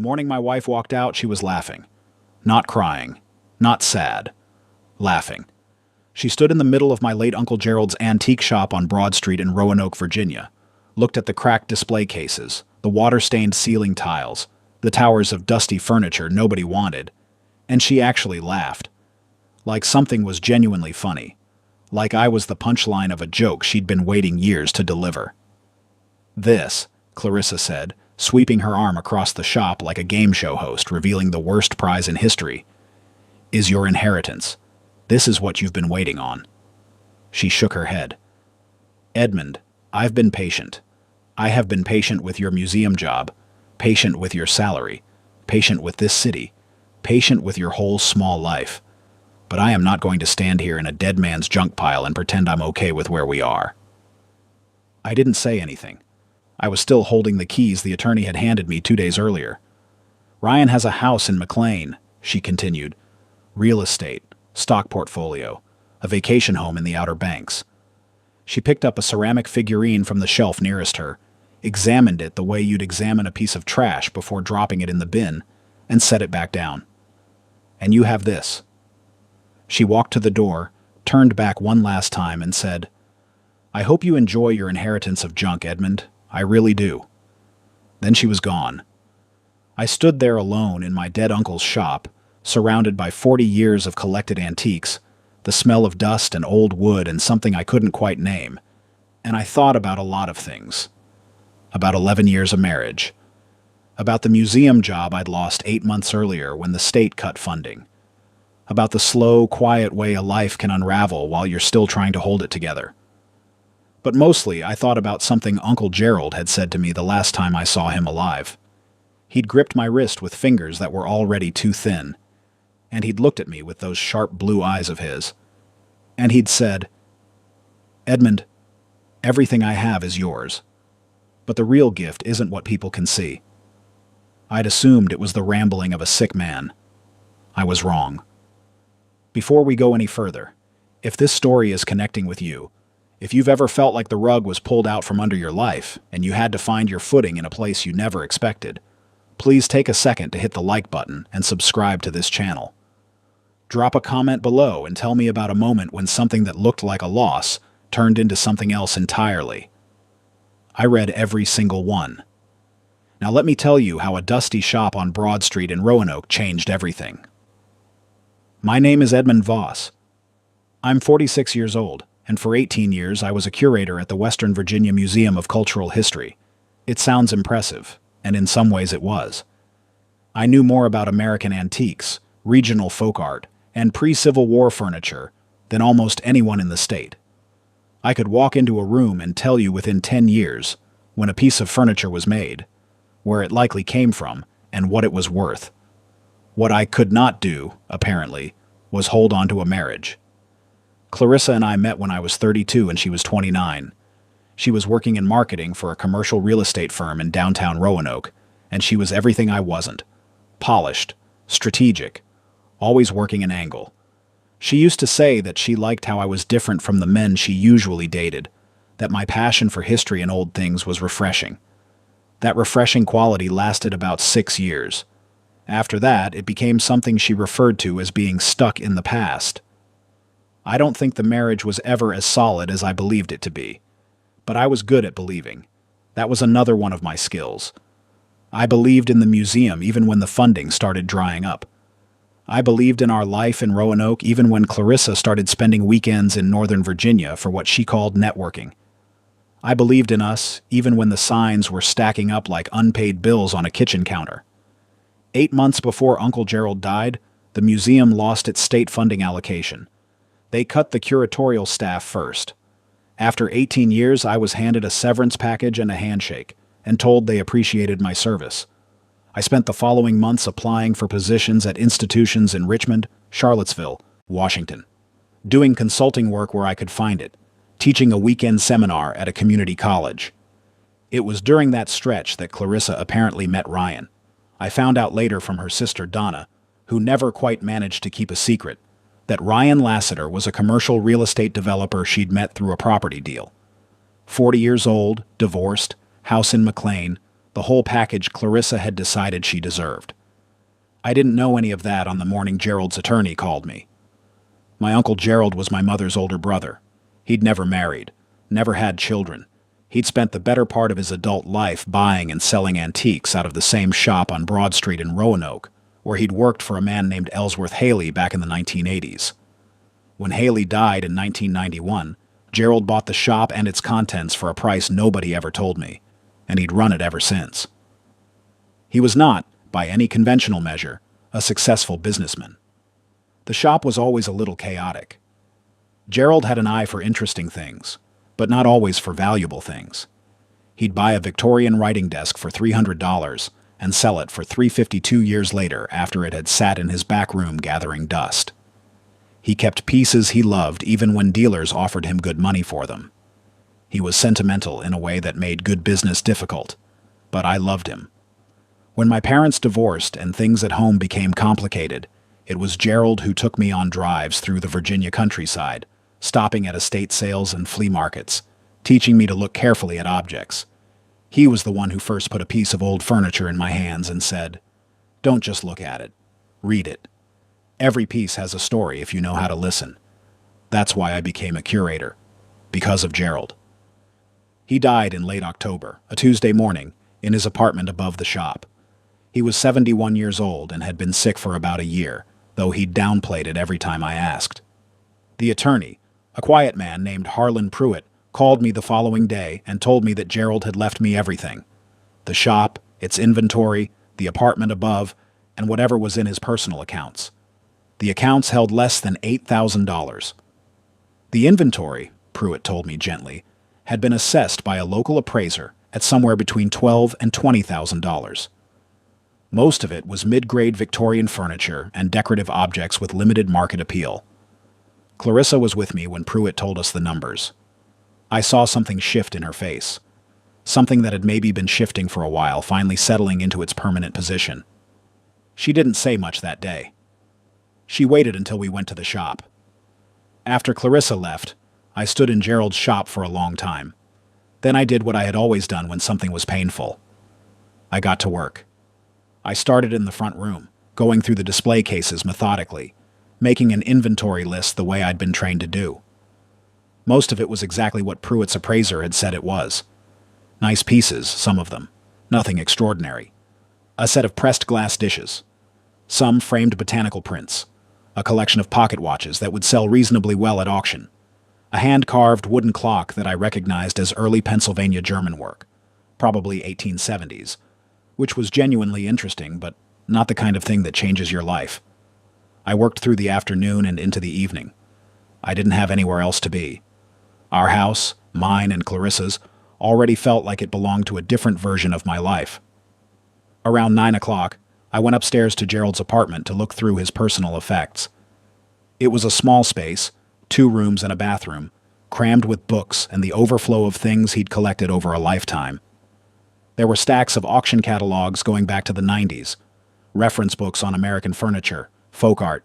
The morning my wife walked out, she was laughing. Not crying. Not sad. Laughing. She stood in the middle of my late Uncle Gerald's antique shop on Broad Street in Roanoke, Virginia, looked at the cracked display cases, the water-stained ceiling tiles, the towers of dusty furniture nobody wanted, and she actually laughed. Like something was genuinely funny. Like I was the punchline of a joke she'd been waiting years to deliver. "This," Clarissa said, sweeping her arm across the shop like a game show host revealing the worst prize in history, "is your inheritance. This is what you've been waiting on." She shook her head. "Edmund, I've been patient. I have been patient with your museum job, patient with your salary, patient with this city, patient with your whole small life. But I am not going to stand here in a dead man's junk pile and pretend I'm okay with where we are." I didn't say anything. I was still holding the keys the attorney had handed me 2 days earlier. "Ryan has a house in McLean," she continued. "Real estate, stock portfolio, a vacation home in the Outer Banks." She picked up a ceramic figurine from the shelf nearest her, examined it the way you'd examine a piece of trash before dropping it in the bin, and set it back down. "And you have this." She walked to the door, turned back one last time, and said, "I hope you enjoy your inheritance of junk, Edmund. I really do." Then she was gone. I stood there alone in my dead uncle's shop, surrounded by 40 years of collected antiques, the smell of dust and old wood and something I couldn't quite name, and I thought about a lot of things. About 11 years of marriage. About the museum job I'd lost 8 months earlier when the state cut funding. About the slow, quiet way a life can unravel while you're still trying to hold it together. But mostly, I thought about something Uncle Gerald had said to me the last time I saw him alive. He'd gripped my wrist with fingers that were already too thin, and he'd looked at me with those sharp blue eyes of his. And he'd said, "Edmund, everything I have is yours. But the real gift isn't what people can see." I'd assumed it was the rambling of a sick man. I was wrong. Before we go any further, if this story is connecting with you, if you've ever felt like the rug was pulled out from under your life and you had to find your footing in a place you never expected, please take a second to hit the like button and subscribe to this channel. Drop a comment below and tell me about a moment when something that looked like a loss turned into something else entirely. I read every single one. Now let me tell you how a dusty shop on Broad Street in Roanoke changed everything. My name is Edmund Voss. I'm 46 years old, and for 18 years I was a curator at the Western Virginia Museum of Cultural History. It sounds impressive, and in some ways it was. I knew more about American antiques, regional folk art, and pre-Civil War furniture than almost anyone in the state. I could walk into a room and tell you within 10 years, when a piece of furniture was made, where it likely came from, and what it was worth. What I could not do, apparently, was hold on to a marriage. Clarissa and I met when I was 32 and she was 29. She was working in marketing for a commercial real estate firm in downtown Roanoke, and she was everything I wasn't. Polished, strategic, always working an angle. She used to say that she liked how I was different from the men she usually dated, that my passion for history and old things was refreshing. That refreshing quality lasted about 6 years. After that, it became something she referred to as being stuck in the past. I don't think the marriage was ever as solid as I believed it to be. But I was good at believing. That was another one of my skills. I believed in the museum even when the funding started drying up. I believed in our life in Roanoke even when Clarissa started spending weekends in Northern Virginia for what she called networking. I believed in us even when the signs were stacking up like unpaid bills on a kitchen counter. 8 months before Uncle Gerald died, the museum lost its state funding allocation. They cut the curatorial staff first. After 18 years, I was handed a severance package and a handshake, and told they appreciated my service. I spent the following months applying for positions at institutions in Richmond, Charlottesville, Washington, doing consulting work where I could find it, teaching a weekend seminar at a community college. It was during that stretch that Clarissa apparently met Ryan. I found out later from her sister Donna, who never quite managed to keep a secret, that Ryan Lassiter was a commercial real estate developer she'd met through a property deal. 40 years old, divorced, house in McLean, The whole package Clarissa had decided she deserved. I didn't know any of that on the morning Gerald's attorney called me. My Uncle Gerald was my mother's older brother. He'd never married, never had children. He'd spent the better part of his adult life buying and selling antiques out of the same shop on Broad Street in Roanoke, where he'd worked for a man named Ellsworth Haley back in the 1980s. When Haley died in 1991, Gerald bought the shop and its contents for a price nobody ever told me, and he'd run it ever since. He was not, by any conventional measure, a successful businessman. The shop was always a little chaotic. Gerald had an eye for interesting things, but not always for valuable things. He'd buy a Victorian writing desk for $300 and sell it for $350 2 years later after it had sat in his back room gathering dust. He kept pieces he loved even when dealers offered him good money for them. He was sentimental in a way that made good business difficult, but I loved him. When my parents divorced and things at home became complicated, it was Gerald who took me on drives through the Virginia countryside, stopping at estate sales and flea markets, teaching me to look carefully at objects. He was the one who first put a piece of old furniture in my hands and said, "Don't just look at it. Read it. Every piece has a story if you know how to listen." That's why I became a curator, because of Gerald. He died in late October, a Tuesday morning, in his apartment above the shop. He was 71 years old and had been sick for about a year, though he'd downplayed it every time I asked. The attorney, a quiet man named Harlan Pruitt, called me the following day and told me that Gerald had left me everything: the shop, its inventory, the apartment above, and whatever was in his personal accounts. The accounts held less than $8,000. The inventory, Pruitt told me gently, had been assessed by a local appraiser at somewhere between $12,000 and $20,000. Most of it was mid-grade Victorian furniture and decorative objects with limited market appeal. Clarissa was with me when Pruitt told us the numbers. I saw something shift in her face. Something that had maybe been shifting for a while, finally settling into its permanent position. She didn't say much that day. She waited until we went to the shop. After Clarissa left, I stood in Gerald's shop for a long time. Then I did what I had always done when something was painful. I got to work. I started in the front room, going through the display cases methodically, making an inventory list the way I'd been trained to do. Most of it was exactly what Pruitt's appraiser had said it was. Nice pieces, some of them. Nothing extraordinary. A set of pressed glass dishes. Some framed botanical prints. A collection of pocket watches that would sell reasonably well at auction. A hand-carved wooden clock that I recognized as early Pennsylvania German work, probably 1870s, which was genuinely interesting, but not the kind of thing that changes your life. I worked through the afternoon and into the evening. I didn't have anywhere else to be. Our house, mine and Clarissa's, already felt like it belonged to a different version of my life. Around 9 o'clock, I went upstairs to Gerald's apartment to look through his personal effects. It was a small space, 2 rooms and a bathroom, crammed with books and the overflow of things he'd collected over a lifetime. There were stacks of auction catalogs going back to the 90s, reference books on American furniture, folk art,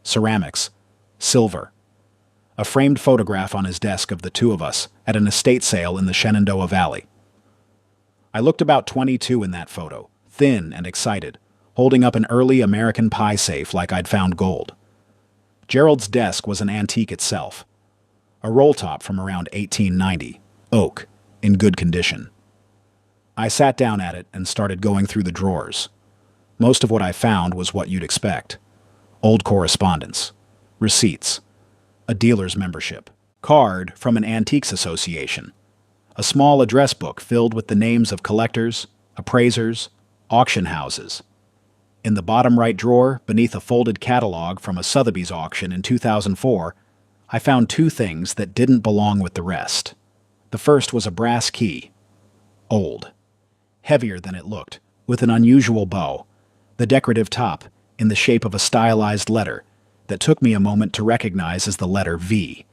ceramics, silver. A framed photograph on his desk of the two of us at an estate sale in the Shenandoah Valley. I looked about 22 in that photo, thin and excited, holding up an early American pie safe like I'd found gold. Gerald's desk was an antique itself. A roll top from around 1890, oak, in good condition. I sat down at it and started going through the drawers. Most of what I found was what you'd expect. Old correspondence, receipts, a dealer's membership, card from an antiques association, a small address book filled with the names of collectors, appraisers, auction houses. In the bottom right drawer, beneath a folded catalog from a Sotheby's auction in 2004, I found 2 things that didn't belong with the rest. The first was a brass key. Old. Heavier than it looked, with an unusual bow, the decorative top in the shape of a stylized letter that took me a moment to recognize as the letter V.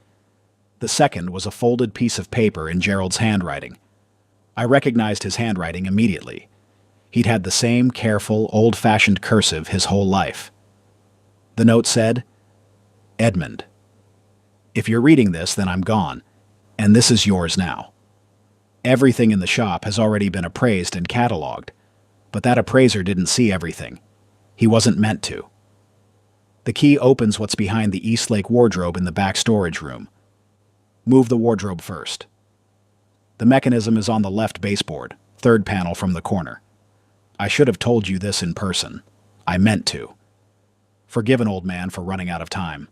The second was a folded piece of paper in Gerald's handwriting. I recognized his handwriting immediately. He'd had the same careful, old-fashioned cursive his whole life. The note said, "Edmund. If you're reading this, then I'm gone, and this is yours now." Everything in the shop has already been appraised and cataloged, but that appraiser didn't see everything. He wasn't meant to. The key opens what's behind the Eastlake wardrobe in the back storage room. Move the wardrobe first. The mechanism is on the left baseboard, third panel from the corner. I should have told you this in person. I meant to. Forgive an old man for running out of time.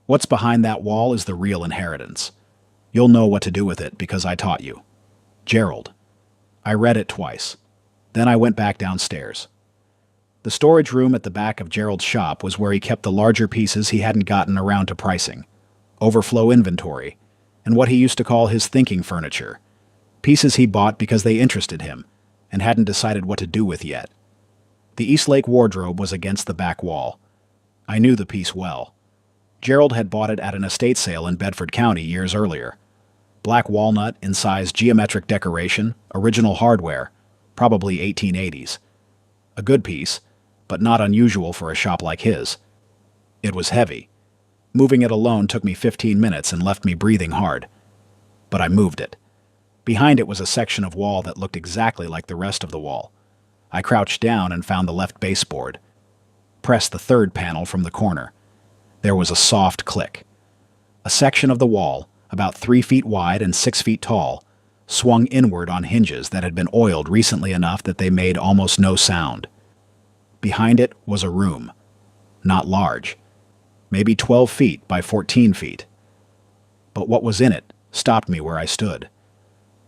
What's behind that wall is the real inheritance. You'll know what to do with it because I taught you. Gerald. I read it twice. Then I went back downstairs. The storage room at the back of Gerald's shop was where he kept the larger pieces he hadn't gotten around to pricing, overflow inventory, and what he used to call his thinking furniture, pieces he bought because they interested him and hadn't decided what to do with yet. The Eastlake wardrobe was against the back wall. I knew the piece well. Gerald had bought it at an estate sale in Bedford County years earlier. Black walnut, incised geometric decoration, original hardware, probably 1880s. A good piece, but not unusual for a shop like his. It was heavy. Moving it alone took me 15 minutes and left me breathing hard. But I moved it. Behind it was a section of wall that looked exactly like the rest of the wall. I crouched down and found the left baseboard. Pressed the third panel from the corner. There was a soft click. A section of the wall, about 3 feet wide and 6 feet tall, swung inward on hinges that had been oiled recently enough that they made almost no sound. Behind it was a room. Not large. Maybe 12 feet by 14 feet. But what was in it stopped me where I stood.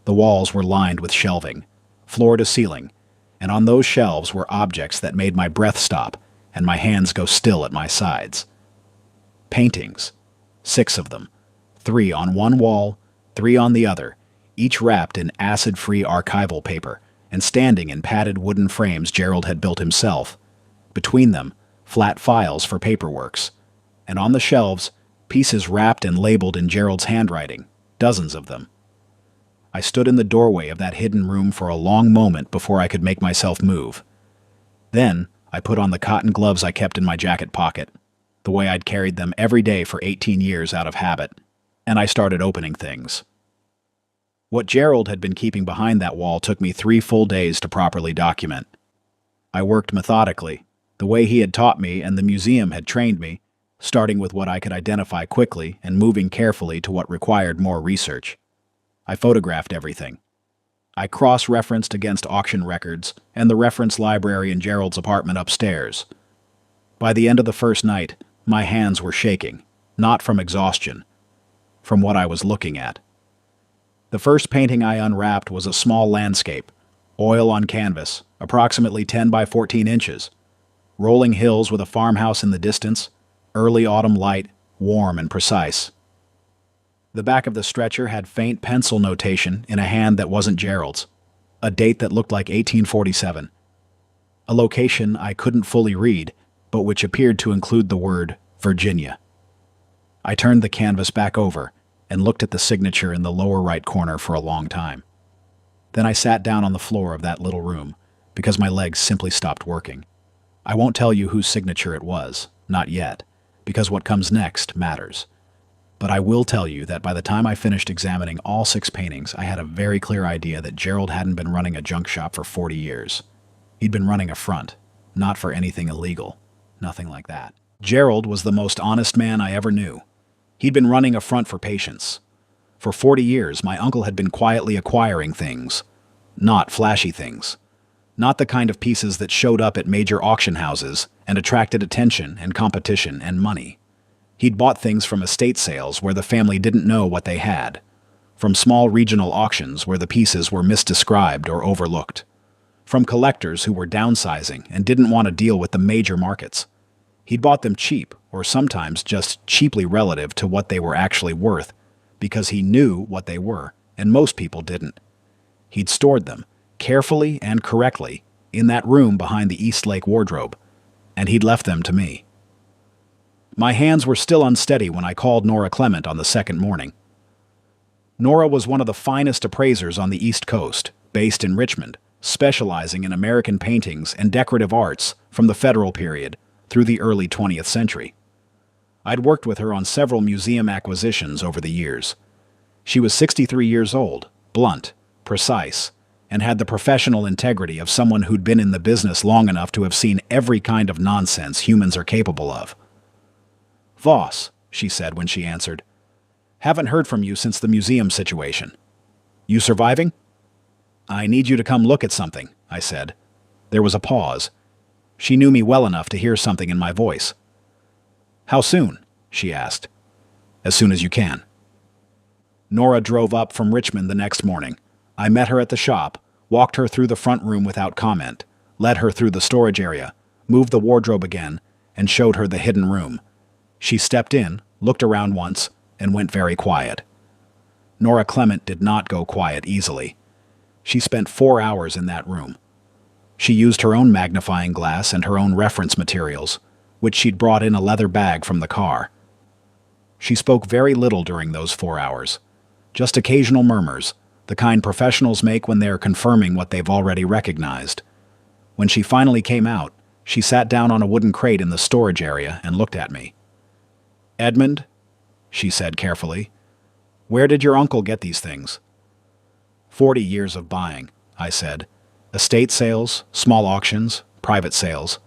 The walls were lined with shelving, floor to ceiling, and on those shelves were objects that made my breath stop and my hands go still at my sides. Paintings. 6 of them. 3 on one wall, 3 on the other, each wrapped in acid-free archival paper and standing in padded wooden frames Gerald had built himself. Between them, flat files for paperworks. And on the shelves, pieces wrapped and labeled in Gerald's handwriting, dozens of them. I stood in the doorway of that hidden room for a long moment before I could make myself move. Then, I put on the cotton gloves I kept in my jacket pocket, the way I'd carried them every day for 18 years out of habit, and I started opening things. What Gerald had been keeping behind that wall took me 3 full days to properly document. I worked methodically, the way he had taught me and the museum had trained me, starting with what I could identify quickly and moving carefully to what required more research. I photographed everything. I cross-referenced against auction records and the reference library in Gerald's apartment upstairs. By the end of the first night, my hands were shaking, not from exhaustion, from what I was looking at. The first painting I unwrapped was a small landscape, oil on canvas, approximately 10 by 14 inches. Rolling hills with a farmhouse in the distance, early autumn light, warm and precise. The back of the stretcher had faint pencil notation in a hand that wasn't Gerald's, a date that looked like 1847. A location I couldn't fully read, but which appeared to include the word Virginia. I turned the canvas back over and looked at the signature in the lower right corner for a long time. Then I sat down on the floor of that little room because my legs simply stopped working. I won't tell you whose signature it was, not yet, because what comes next matters. But I will tell you that by the time I finished examining all 6 paintings, I had a very clear idea that Gerald hadn't been running a junk shop for 40 years. He'd been running a front, not for anything illegal, nothing like that. Gerald was the most honest man I ever knew. He'd been running a front for patience. For 40 years, my uncle had been quietly acquiring things, not flashy things. Not the kind of pieces that showed up at major auction houses and attracted attention and competition and money. He'd bought things from estate sales where the family didn't know what they had, from small regional auctions where the pieces were misdescribed or overlooked, from collectors who were downsizing and didn't want to deal with the major markets. He'd bought them cheap, or sometimes just cheaply relative to what they were actually worth, because he knew what they were, and most people didn't. He'd stored them, carefully and correctly, in that room behind the Eastlake wardrobe, and he'd left them to me. My hands were still unsteady when I called Nora Clement on the second morning. Nora was one of the finest appraisers on the East Coast, based in Richmond, specializing in American paintings and decorative arts from the Federal period through the early 20th century. I'd worked with her on several museum acquisitions over the years. She was 63 years old, blunt, precise, and had the professional integrity of someone who'd been in the business long enough to have seen every kind of nonsense humans are capable of. "Voss," she said when she answered. "Haven't heard from you since the museum situation. You surviving?" "I need you to come look at something," I said. There was a pause. She knew me well enough to hear something in my voice. "How soon?" she asked. "As soon as you can." Nora drove up from Richmond the next morning. I met her at the shop, walked her through the front room without comment, led her through the storage area, moved the wardrobe again, and showed her the hidden room. She stepped in, looked around once, and went very quiet. Nora Clement did not go quiet easily. She spent 4 hours in that room. She used her own magnifying glass and her own reference materials, which she'd brought in a leather bag from the car. She spoke very little during those 4 hours. Just occasional murmurs, the kind professionals make when they are confirming what they've already recognized. When she finally came out, she sat down on a wooden crate in the storage area and looked at me. "Edmund," she said carefully, "where did your uncle get these things?" 40 years of buying," I said. "Estate sales, small auctions, private sales."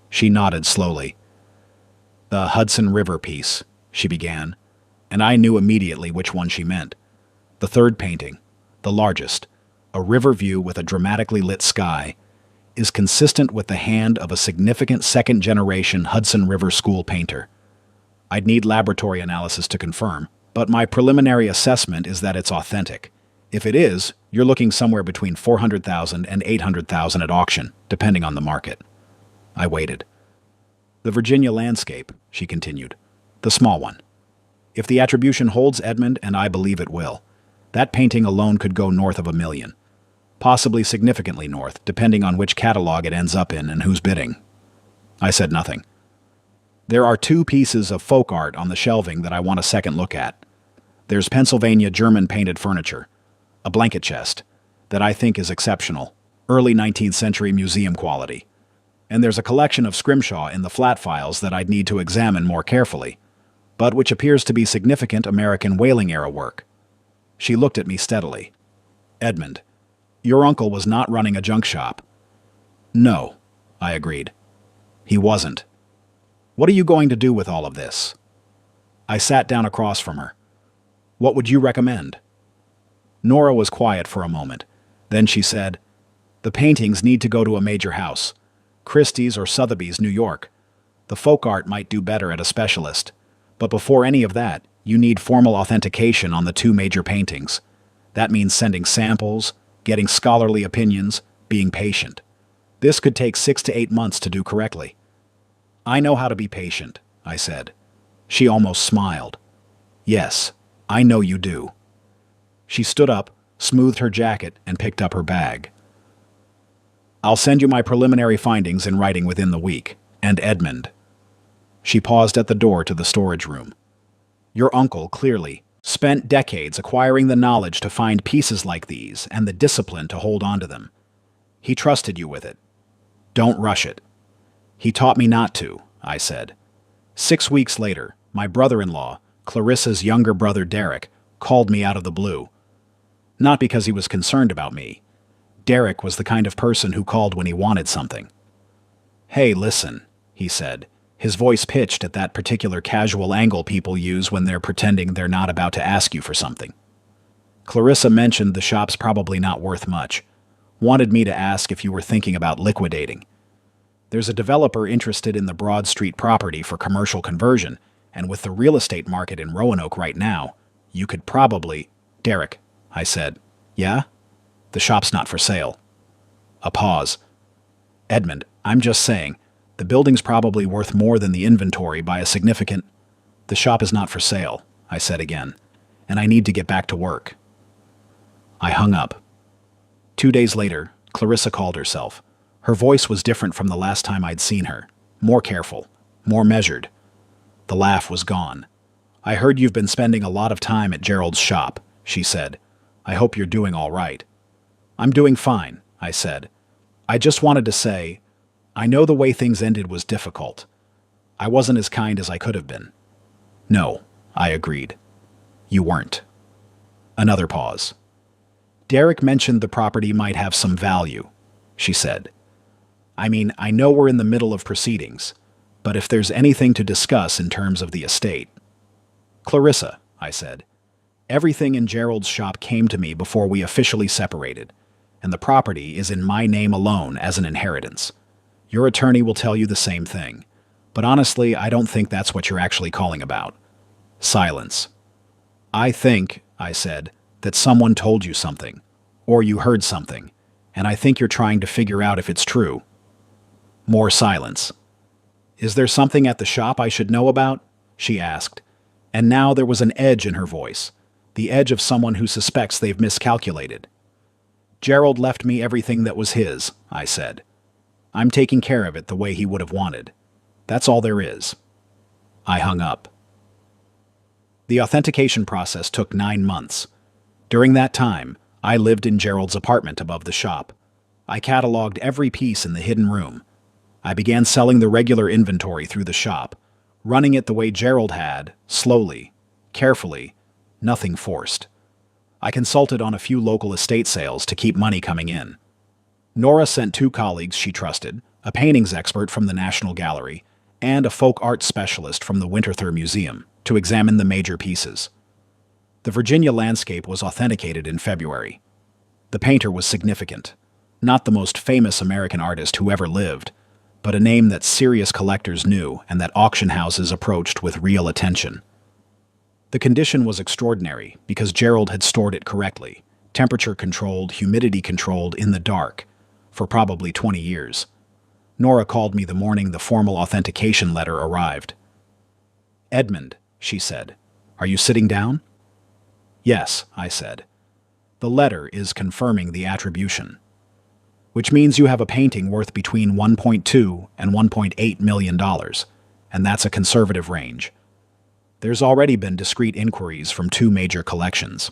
She nodded slowly. "The Hudson River piece," she began, and I knew immediately which one she meant. The third painting, the largest, a river view with a dramatically lit sky, is consistent with the hand of a significant second-generation Hudson River School painter. I'd need laboratory analysis to confirm, but my preliminary assessment is that it's authentic. If it is, you're looking somewhere between $400,000 and $800,000 at auction, depending on the market. I waited. "The Virginia landscape," she continued. "The small one. If the attribution holds, Edmund, and I believe it will, that painting alone could go north of $1 million. Possibly significantly north, depending on which catalog it ends up in and who's bidding." I said nothing. "There are 2 pieces of folk art on the shelving that I want a second look at. There's Pennsylvania German painted furniture, a blanket chest, that I think is exceptional, early 19th century museum quality. And there's a collection of scrimshaw in the flat files that I'd need to examine more carefully, but which appears to be significant American whaling-era work." She looked at me steadily. "Edmund, your uncle was not running a junk shop." "No," I agreed. "He wasn't. What are you going to do with all of this?" I sat down across from her. "What would you recommend?" Nora was quiet for a moment. Then she said, "The paintings need to go to a major house. Christie's or Sotheby's, New York. The folk art might do better at a specialist. But before any of that, you need formal authentication on the 2 major paintings. That means sending samples, getting scholarly opinions, being patient. This could take 6 to 8 months to do correctly." "I know how to be patient," I said. She almost smiled. "Yes, I know you do." She stood up, smoothed her jacket, and picked up her bag. "I'll send you my preliminary findings in writing within the week. And Edmund." She paused at the door to the storage room. "Your uncle, clearly, spent decades acquiring the knowledge to find pieces like these and the discipline to hold on to them. He trusted you with it. Don't rush it." "He taught me not to," I said. 6 weeks later, my brother-in-law, Clarissa's younger brother Derek, called me out of the blue. Not because he was concerned about me. Derek was the kind of person who called when he wanted something. "Hey, listen," he said, his voice pitched at that particular casual angle people use when they're pretending they're not about to ask you for something. "Clarissa mentioned the shop's probably not worth much. Wanted me to ask if you were thinking about liquidating. There's a developer interested in the Broad Street property for commercial conversion, and with the real estate market in Roanoke right now, you could probably—" "Derek," I said. "Yeah? The shop's not for sale." A pause. "Edmund, I'm just saying, the building's probably worth more than the inventory by a significant—" "The shop is not for sale," I said again, "and I need to get back to work." I hung up. 2 days later, Clarissa called herself. Her voice was different from the last time I'd seen her. More careful, more measured. The laugh was gone. "I heard you've been spending a lot of time at Gerald's shop," she said. "I hope you're doing all right." "I'm doing fine," I said. "I just wanted to say, I know the way things ended was difficult. I wasn't as kind as I could have been." "No," I agreed. "You weren't." Another pause. Derek mentioned the property might have some value, she said. I mean, I know we're in the middle of proceedings, but if there's anything to discuss in terms of the estate. Clarissa, I said, everything in Gerald's shop came to me before we officially separated, and the property is in my name alone as an inheritance. Your attorney will tell you the same thing, but honestly, I don't think that's what you're actually calling about. Silence. I think, I said, that someone told you something, or you heard something, and I think you're trying to figure out if it's true. More silence. Is there something at the shop I should know about? She asked, and now there was an edge in her voice, the edge of someone who suspects they've miscalculated. Gerald left me everything that was his, I said. I'm taking care of it the way he would have wanted. That's all there is. I hung up. The authentication process took 9 months. During that time, I lived in Gerald's apartment above the shop. I cataloged every piece in the hidden room. I began selling the regular inventory through the shop, running it the way Gerald had, slowly, carefully, nothing forced. I consulted on a few local estate sales to keep money coming in. Nora sent 2 colleagues she trusted, a paintings expert from the National Gallery and a folk art specialist from the Winterthur Museum, to examine the major pieces. The Virginia landscape was authenticated in February. The painter was significant, not the most famous American artist who ever lived, but a name that serious collectors knew and that auction houses approached with real attention. The condition was extraordinary because Gerald had stored it correctly, temperature-controlled, humidity-controlled, in the dark, for probably 20 years. Nora called me the morning the formal authentication letter arrived. Edmund, she said, are you sitting down? Yes, I said. The letter is confirming the attribution, which means you have a painting worth between $1.2 and $1.8 million, and that's a conservative range. There's already been discreet inquiries from 2 major collections.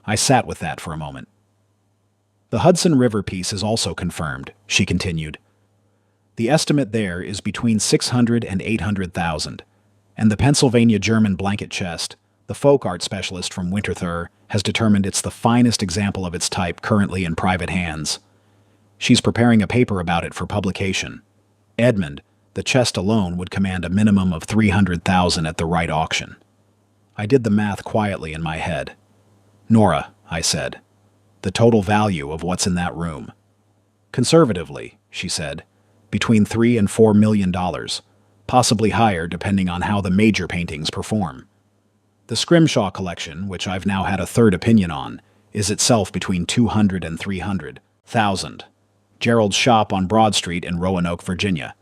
I sat with that for a moment. The Hudson River piece is also confirmed, she continued. The estimate there is between $600,000 and $800,000, and the Pennsylvania German blanket chest, the folk art specialist from Winterthur, has determined it's the finest example of its type currently in private hands. She's preparing a paper about it for publication. Edmund, the chest alone would command a minimum of $300,000 at the right auction. I did the math quietly in my head. Nora, I said, the total value of what's in that room. Conservatively, she said, between $3 and $4 million, possibly higher depending on how the major paintings perform. The Scrimshaw collection, which I've now had a third opinion on, is itself between $200,000 and $300,000. Gerald's shop on Broad Street in Roanoke, Virginia.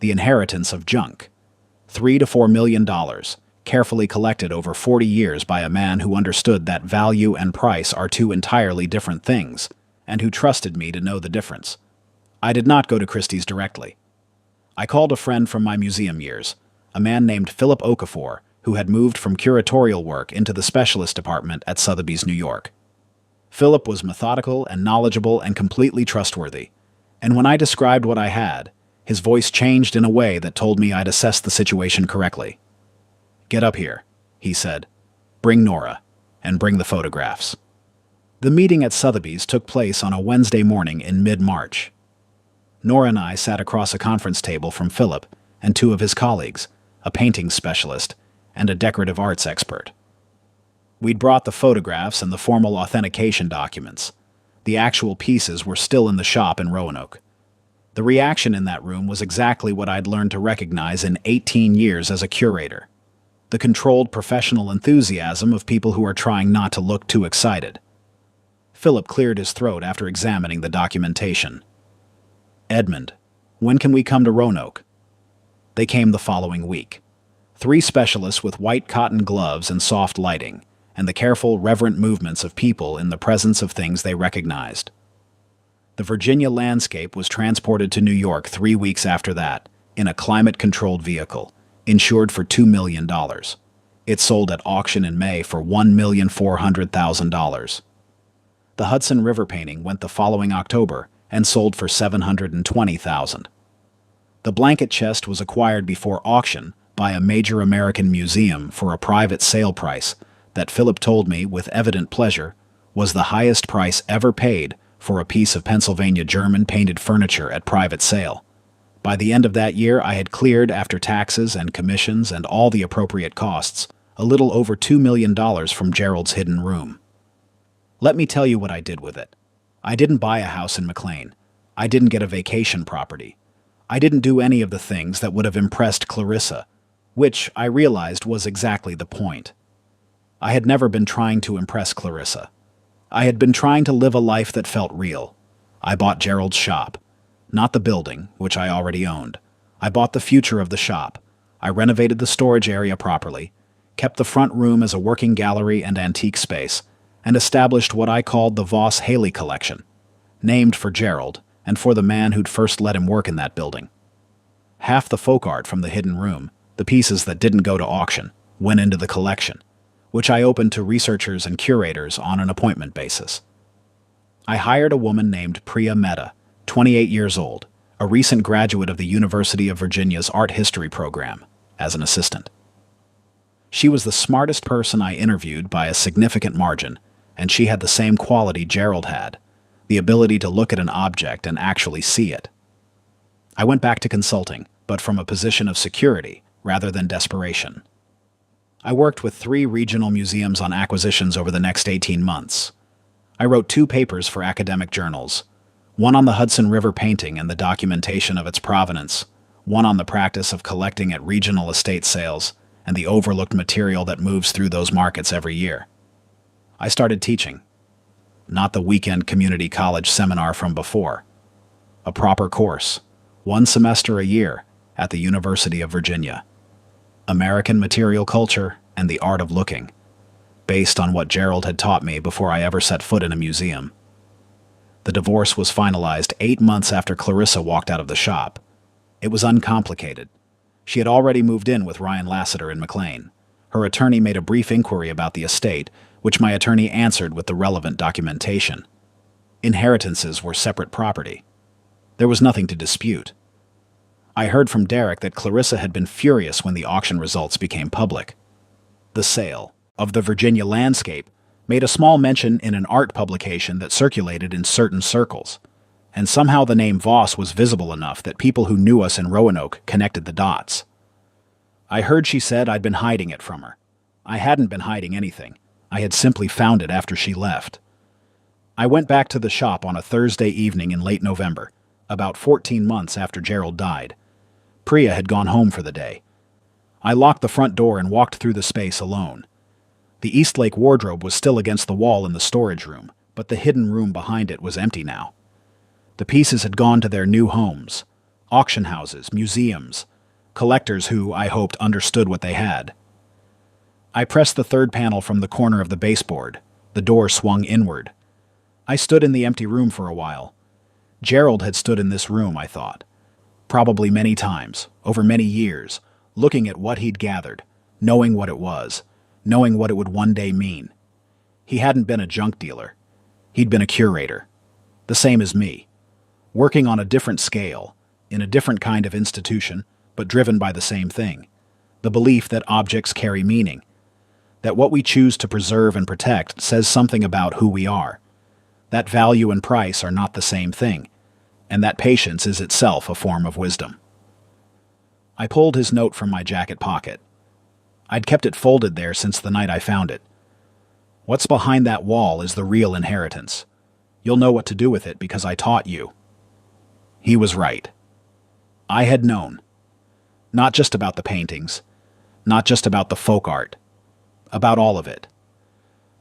The inheritance of junk. $3 to $4 million, carefully collected over 40 years by a man who understood that value and price are 2 entirely different things, and who trusted me to know the difference. I did not go to Christie's directly. I called a friend from my museum years, a man named Philip Okafor, who had moved from curatorial work into the specialist department at Sotheby's, New York. Philip was methodical and knowledgeable and completely trustworthy, and when I described what I had, his voice changed in a way that told me I'd assessed the situation correctly. Get up here, he said. Bring Nora, and bring the photographs. The meeting at Sotheby's took place on a Wednesday morning in mid-March. Nora and I sat across a conference table from Philip and 2 of his colleagues, a painting specialist and a decorative arts expert. We'd brought the photographs and the formal authentication documents. The actual pieces were still in the shop in Roanoke. The reaction in that room was exactly what I'd learned to recognize in 18 years as a curator. The controlled professional enthusiasm of people who are trying not to look too excited. Philip cleared his throat after examining the documentation. Edmund, when can we come to Roanoke? They came the following week. 3 specialists with white cotton gloves and soft lighting, and the careful, reverent movements of people in the presence of things they recognized. The Virginia landscape was transported to New York 3 weeks after that, in a climate-controlled vehicle, insured for $2 million. It sold at auction in May for $1,400,000. The Hudson River painting went the following October and sold for $720,000. The blanket chest was acquired before auction by a major American museum for a private sale price that Philip told me with evident pleasure was the highest price ever paid for a piece of Pennsylvania German painted furniture at private sale. By the end of that year, I had cleared, after taxes and commissions and all the appropriate costs, a little over $2 million from Gerald's hidden room. Let me tell you what I did with it. I didn't buy a house in McLean. I didn't get a vacation property. I didn't do any of the things that would have impressed Clarissa, which I realized was exactly the point. I had never been trying to impress Clarissa. I had been trying to live a life that felt real. I bought Gerald's shop. Not the building, which I already owned. I bought the future of the shop. I renovated the storage area properly, kept the front room as a working gallery and antique space, and established what I called the Voss Haley Collection, named for Gerald and for the man who'd first let him work in that building. Half the folk art from the hidden room, the pieces that didn't go to auction, went into the collection, which I opened to researchers and curators on an appointment basis. I hired a woman named Priya Mehta, 28 years old, a recent graduate of the University of Virginia's art history program, as an assistant. She was the smartest person I interviewed by a significant margin, and she had the same quality Gerald had, the ability to look at an object and actually see it. I went back to consulting, but from a position of security rather than desperation. I worked with 3 regional museums on acquisitions over the next 18 months. I wrote 2 papers for academic journals, one on the Hudson River painting and the documentation of its provenance, one on the practice of collecting at regional estate sales and the overlooked material that moves through those markets every year. I started teaching. Not the weekend community college seminar from before. A proper course, 1 semester a year, at the University of Virginia. American Material Culture and the Art of Looking, based on what Gerald had taught me before I ever set foot in a museum. The divorce was finalized 8 months after Clarissa walked out of the shop. It was uncomplicated. She had already moved in with Ryan Lassiter in McLean. Her attorney made a brief inquiry about the estate, which my attorney answered with the relevant documentation. Inheritances were separate property. There was nothing to dispute. I heard from Derek that Clarissa had been furious when the auction results became public. The sale of the Virginia landscape made a small mention in an art publication that circulated in certain circles, and somehow the name Voss was visible enough that people who knew us in Roanoke connected the dots. I heard she said I'd been hiding it from her. I hadn't been hiding anything. I had simply found it after she left. I went back to the shop on a Thursday evening in late November, about 14 months after Gerald died. Priya had gone home for the day. I locked the front door and walked through the space alone. The Eastlake wardrobe was still against the wall in the storage room, but the hidden room behind it was empty now. The pieces had gone to their new homes, auction houses, museums, collectors who, I hoped, understood what they had. I pressed the third panel from the corner of the baseboard. The door swung inward. I stood in the empty room for a while. Gerald had stood in this room, I thought. Probably many times, over many years, looking at what he'd gathered, knowing what it was, knowing what it would one day mean. He hadn't been a junk dealer. He'd been a curator. The same as me. Working on a different scale, in a different kind of institution, but driven by the same thing. The belief that objects carry meaning. That what we choose to preserve and protect says something about who we are. That value and price are not the same thing, and that patience is itself a form of wisdom. I pulled his note from my jacket pocket. I'd kept it folded there since the night I found it. What's behind that wall is the real inheritance. You'll know what to do with it because I taught you. He was right. I had known. Not just about the paintings, not just about the folk art, about all of it.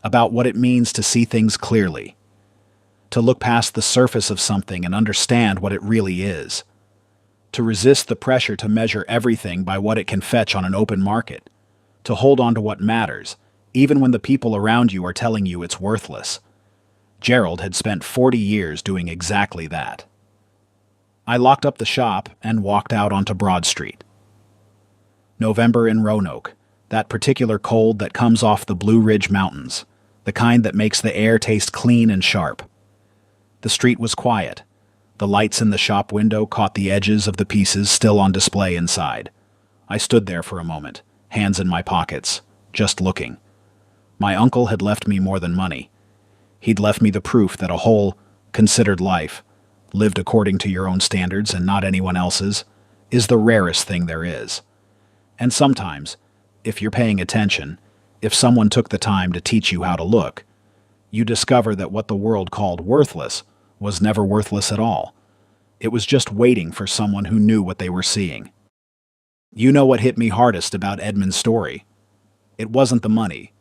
About what it means to see things clearly, to look past the surface of something and understand what it really is, to resist the pressure to measure everything by what it can fetch on an open market, to hold on to what matters, even when the people around you are telling you it's worthless. Gerald had spent 40 years doing exactly that. I locked up the shop and walked out onto Broad Street. November in Roanoke, that particular cold that comes off the Blue Ridge Mountains, the kind that makes the air taste clean and sharp. The street was quiet. The lights in the shop window caught the edges of the pieces still on display inside. I stood there for a moment, hands in my pockets, just looking. My uncle had left me more than money. He'd left me the proof that a whole, considered life, lived according to your own standards and not anyone else's, is the rarest thing there is. And sometimes, if you're paying attention, if someone took the time to teach you how to look, you discover that what the world called worthless was never worthless at all. It was just waiting for someone who knew what they were seeing. You know what hit me hardest about Edmund's story? It wasn't the money.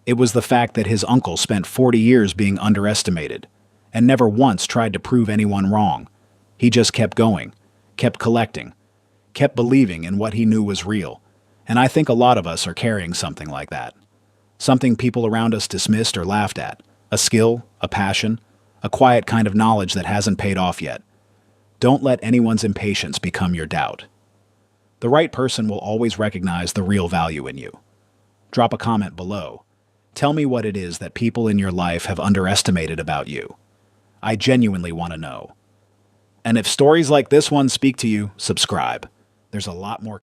It was the fact that his uncle spent 40 years being underestimated and never once tried to prove anyone wrong. He just kept going, kept collecting, kept believing in what he knew was real. And I think a lot of us are carrying something like that. Something people around us dismissed or laughed at. A skill, a passion, a quiet kind of knowledge that hasn't paid off yet. Don't let anyone's impatience become your doubt. The right person will always recognize the real value in you. Drop a comment below. Tell me what it is that people in your life have underestimated about you. I genuinely want to know. And if stories like this one speak to you, subscribe. There's a lot more